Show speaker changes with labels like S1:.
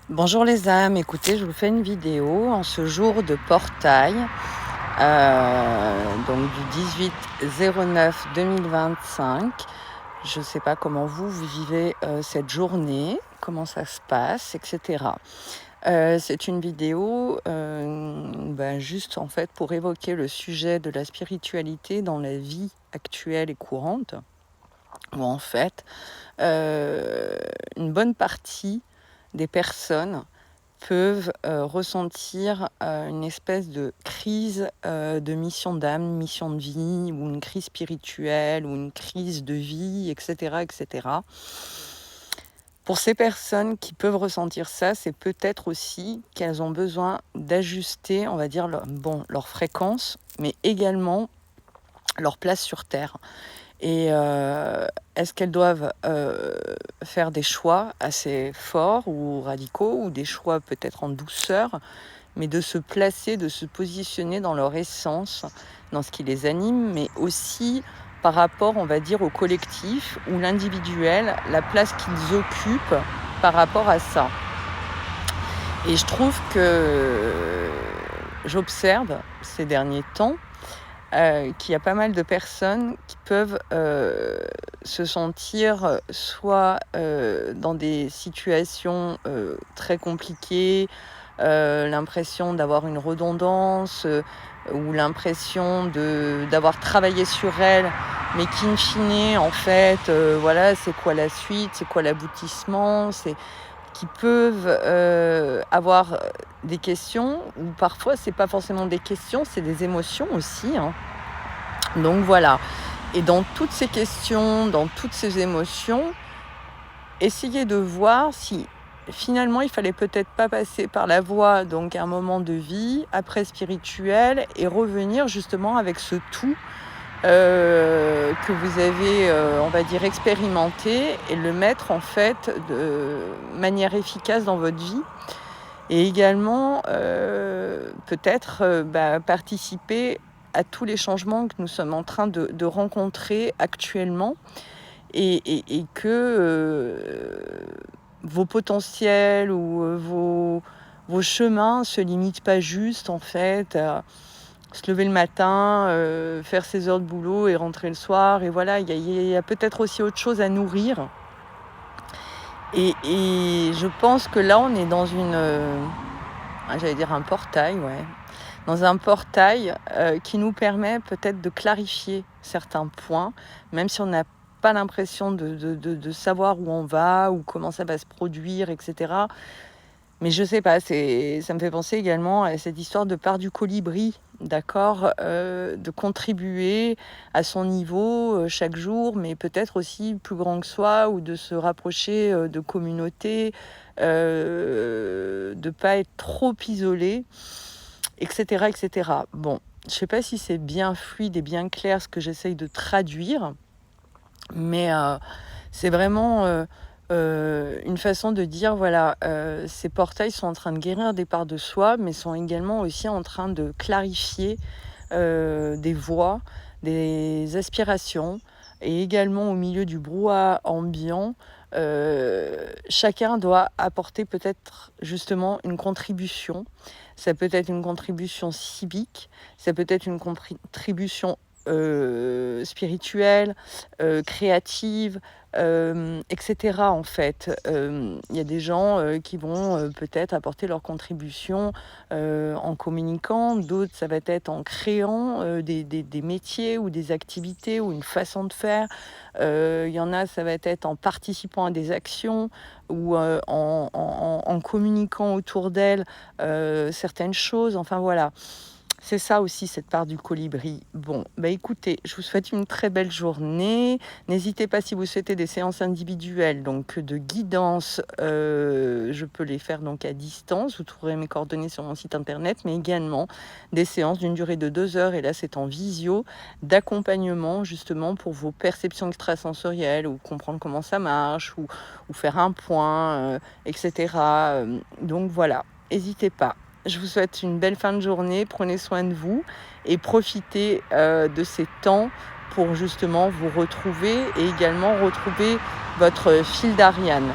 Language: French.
S1: Bonjour les âmes, écoutez, je vous fais une vidéo en ce jour de portail, donc du 18/09/2025. Je ne sais pas comment vous vivez cette journée, comment ça se passe, etc. C'est une vidéo juste en fait pour évoquer le sujet de la spiritualité dans la vie actuelle et courante, où en fait une bonne partie des personnes peuvent ressentir une espèce de crise de mission d'âme, mission de vie, ou une crise spirituelle, ou une crise de vie, etc. etc. Pour ces personnes qui peuvent ressentir ça, c'est peut-être aussi qu'elles ont besoin d'ajuster, on va dire, leur fréquence, mais également leur place sur Terre. Et est-ce qu'elles doivent faire des choix assez forts ou radicaux, ou des choix peut-être en douceur, mais de se placer, de se positionner dans leur essence, dans ce qui les anime, mais aussi par rapport, on va dire, au collectif ou l'individuel, la place qu'ils occupent par rapport à ça. Et je trouve que j'observe ces derniers temps qu'il y a pas mal de personnes qui peuvent se sentir soit dans des situations très compliquées, l'impression d'avoir une redondance, ou l'impression d'avoir travaillé sur elles, mais qu'in fine, en fait, voilà, c'est quoi la suite, c'est quoi l'aboutissement, qui peuvent avoir des questions, ou parfois c'est pas forcément des questions, c'est des émotions aussi, hein. Donc voilà. Et dans toutes ces questions, dans toutes ces émotions, essayez de voir si finalement il fallait peut-être pas passer par la voie, donc un moment de vie après spirituel, et revenir justement avec ce tout que vous avez, on va dire, expérimenté, et le mettre en fait de manière efficace dans votre vie. Et également peut-être participer à tous les changements que nous sommes en train de rencontrer actuellement, et que vos potentiels ou vos chemins se limitent pas juste en fait à se lever le matin, faire ses heures de boulot et rentrer le soir, et voilà, il y a peut-être aussi autre chose à nourrir. Et je pense que là, on est dans j'allais dire un portail, ouais. Dans un portail qui nous permet peut-être de clarifier certains points, même si on n'a pas l'impression de savoir où on va ou comment ça va se produire, etc. Mais je sais pas, ça me fait penser également à cette histoire de part du colibri, d'accord, de contribuer à son niveau chaque jour, mais peut-être aussi plus grand que soi, ou de se rapprocher de communautés, de pas être trop isolé, etc., etc. Bon, je sais pas si c'est bien fluide et bien clair ce que j'essaye de traduire, mais c'est vraiment une façon de dire, voilà, ces portails sont en train de guérir des parts de soi, mais sont également aussi en train de clarifier des voies, des aspirations, et également au milieu du brouhaha ambiant, chacun doit apporter peut-être justement une contribution. Ça peut être une contribution civique, ça peut être une contribution spirituelle, créative, etc. En fait, il y a des gens qui vont peut-être apporter leur contribution en communiquant, d'autres ça va être en créant des métiers ou des activités ou une façon de faire. Il y en a, ça va être en participant à des actions, ou en communiquant autour d'elles certaines choses. Enfin voilà. C'est ça aussi, cette part du colibri. Bon, écoutez, je vous souhaite une très belle journée. N'hésitez pas, si vous souhaitez des séances individuelles, donc de guidance, je peux les faire donc à distance. Vous trouverez mes coordonnées sur mon site internet, mais également des séances d'une durée de 2 heures, et là c'est en visio, d'accompagnement justement pour vos perceptions extrasensorielles, ou comprendre comment ça marche, ou faire un point, etc. Donc voilà, n'hésitez pas. Je vous souhaite une belle fin de journée, prenez soin de vous, et profitez de ces temps pour justement vous retrouver, et également retrouver votre fil d'Ariane.